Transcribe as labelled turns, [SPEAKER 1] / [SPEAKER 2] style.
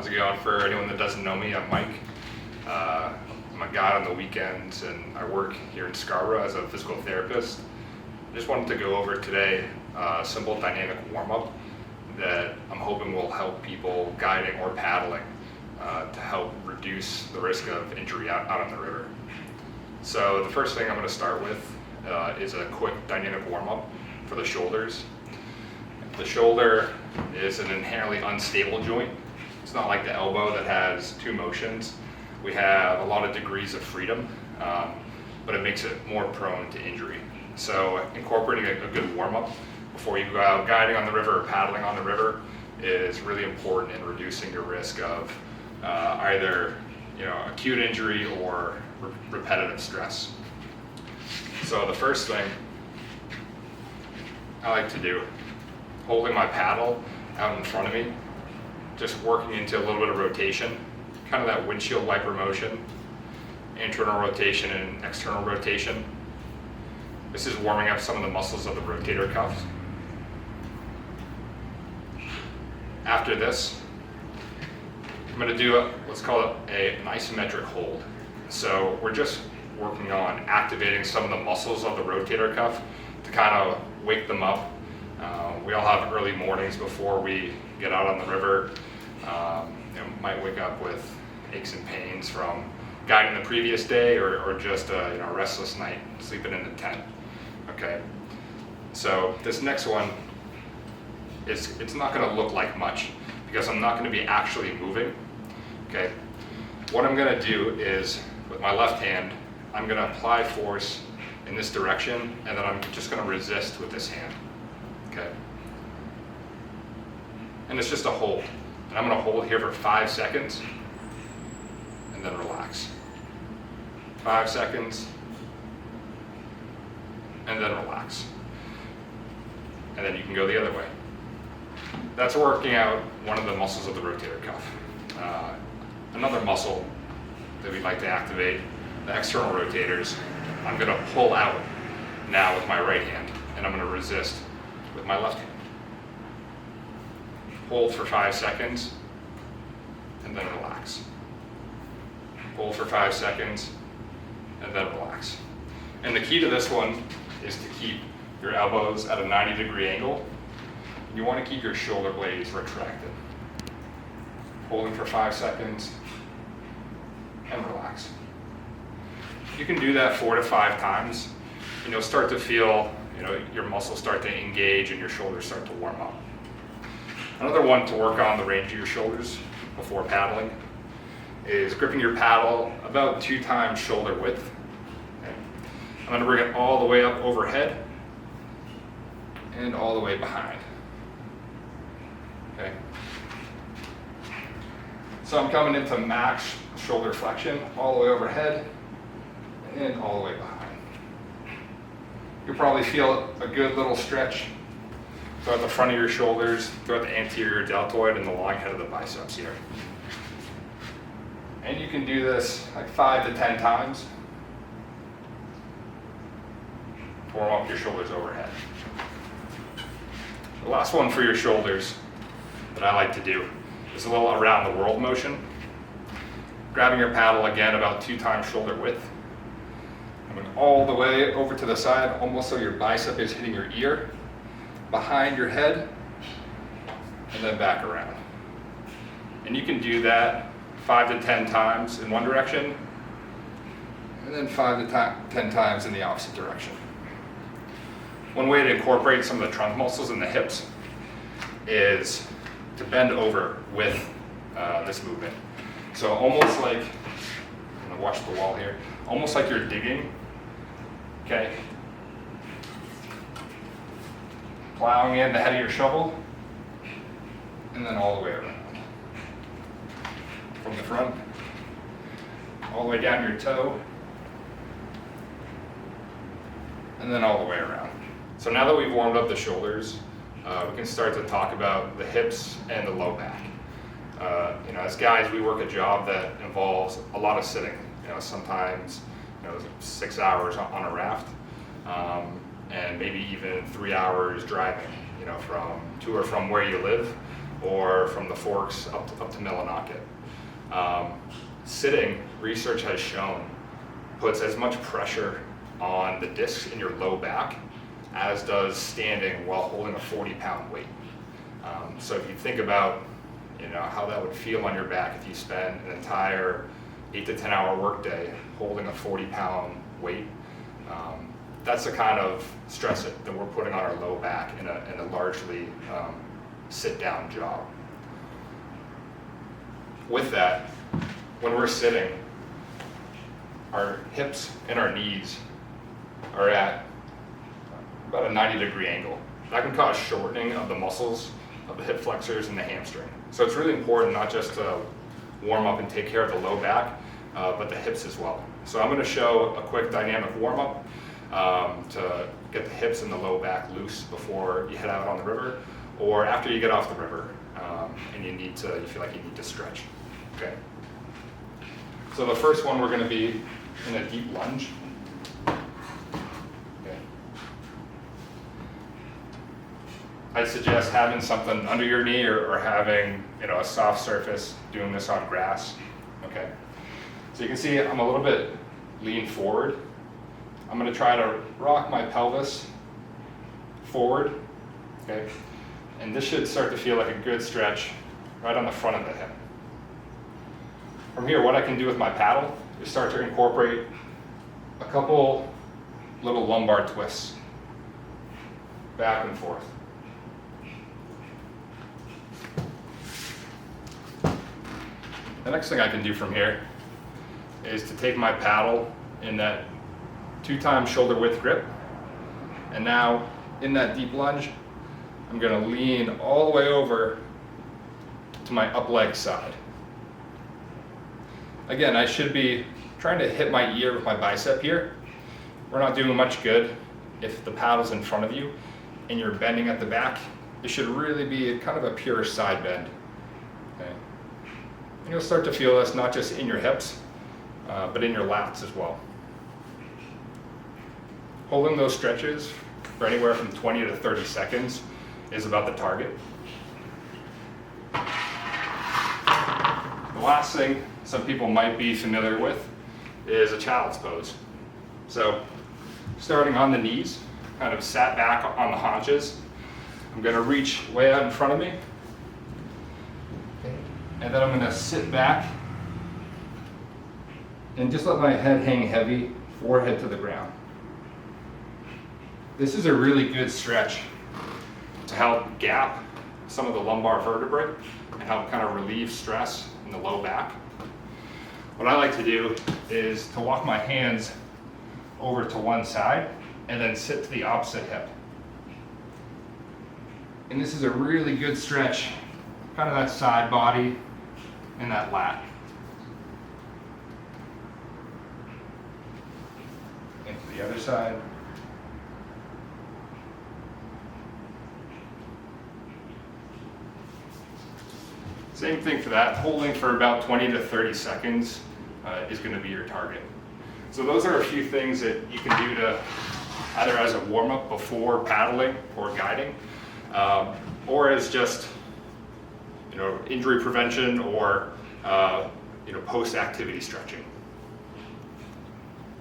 [SPEAKER 1] How's it going? For anyone that doesn't know me, I'm Mike. I'm a guy on the weekends and I work here in Scarborough as a physical therapist. I just wanted to go over today a simple dynamic warm-up that I'm hoping will help people guiding or paddling to help reduce the risk of injury out on the river. So the first thing I'm going to start with is a quick dynamic warm-up for the shoulders. The shoulder is an inherently unstable joint. It's not like the elbow that has two motions. We have a lot of degrees of freedom, but it makes it more prone to injury. So incorporating a good warm-up before you go out guiding on the river or paddling on the river is really important in reducing your risk of either acute injury or repetitive stress. So the first thing I like to do, holding my paddle out in front of me, just working into a little bit of rotation, kind of that windshield wiper motion, internal rotation and external rotation. This is warming up some of the muscles of the rotator cuffs. After this, I'm going to do let's call it an isometric hold. So we're just working on activating some of the muscles of the rotator cuff to kind of wake them up. We all have early mornings before we get out on the river. Might wake up with aches and pains from guiding the previous day or just a restless night sleeping in the tent. Okay, so this next one it's not going to look like much because I'm not going to be actually moving. Okay, what I'm going to do is with my left hand I'm going to apply force in this direction and then I'm just going to resist with this hand. Okay, and it's just a hold. And I'm going to hold here for 5 seconds and then relax. 5 seconds and then relax. And then you can go the other way. That's working out one of the muscles of the rotator cuff. Another muscle that we'd like to activate, the external rotators, I'm going to pull out now with my right hand and I'm going to resist with my left hand. Hold for 5 seconds, and then relax. Hold for 5 seconds, and then relax. And the key to this one is to keep your elbows at a 90-degree angle. You want to keep your shoulder blades retracted. Holding for 5 seconds, and relax. You can do that 4 to 5 times, and you'll start to feel, your muscles start to engage and your shoulders start to warm up. Another one to work on the range of your shoulders before paddling is gripping your paddle about 2 times shoulder width. Okay. I'm going to bring it all the way up overhead and all the way behind. Okay. So I'm coming into max shoulder flexion all the way overhead and all the way behind. You'll probably feel a good little stretch throughout the front of your shoulders, throughout the anterior deltoid and the long head of the biceps here. And you can do this like 5 to 10 times. Warm up your shoulders overhead. The last one for your shoulders that I like to do is a little around the world motion. Grabbing your paddle again about 2 times shoulder width. Coming all the way over to the side, almost so your bicep is hitting your ear. Behind your head, and then back around. And you can do that 5 to 10 times in one direction, and then 5 to 10 times in the opposite direction. One way to incorporate some of the trunk muscles in the hips is to bend over with this movement. So almost like, I'm gonna watch the wall here, almost like you're digging, okay? Plowing in the head of your shovel, and then all the way around. From the front, all the way down your toe, and then all the way around. So now that we've warmed up the shoulders, we can start to talk about the hips and the low back. As guys, we work a job that involves a lot of sitting. Sometimes 6 hours on a raft. And maybe even 3 hours driving, from to or from where you live, or from the Forks up to Millinocket. Sitting, research has shown, puts as much pressure on the discs in your low back as does standing while holding a 40-pound weight. So if you think about how that would feel on your back if you spend an entire 8 to 10 hour workday holding a 40-pound weight, that's the kind of stress that we're putting on our low back in a largely sit-down job. With that, when we're sitting, our hips and our knees are at about a 90-degree angle. That can cause shortening of the muscles of the hip flexors and the hamstring. So it's really important not just to warm up and take care of the low back, but the hips as well. So I'm going to show a quick dynamic warm-up to get the hips and the low back loose before you head out on the river, or after you get off the river and you feel like you need to stretch. Okay. So the first one, we're going to be in a deep lunge. Okay. I suggest having something under your knee or having a soft surface, doing this on grass. Okay. So you can see I'm a little bit lean forward. I'm going to try to rock my pelvis forward. Okay. And this should start to feel like a good stretch right on the front of the hip. From here, what I can do with my paddle is start to incorporate a couple little lumbar twists back and forth. The next thing I can do from here is to take my paddle in that 2-time shoulder width grip, and now in that deep lunge, I'm going to lean all the way over to my up leg side. Again, I should be trying to hit my ear with my bicep here. We're not doing much good if the paddle's in front of you and you're bending at the back. It should really be kind of a pure side bend. Okay. And you'll start to feel this not just in your hips, but in your lats as well. Holding those stretches for anywhere from 20 to 30 seconds is about the target. The last thing some people might be familiar with is a child's pose. So starting on the knees, kind of sat back on the haunches, I'm going to reach way out in front of me, and then I'm going to sit back and just let my head hang heavy, forehead to the ground. This is a really good stretch to help gap some of the lumbar vertebrae and help kind of relieve stress in the low back. What I like to do is to walk my hands over to one side and then sit to the opposite hip. And this is a really good stretch, kind of that side body and that lat. And to the other side. Same thing for that, holding for about 20 to 30 seconds is going to be your target. So those are a few things that you can do to either as a warm-up before paddling or guiding, or as just injury prevention or post-activity stretching.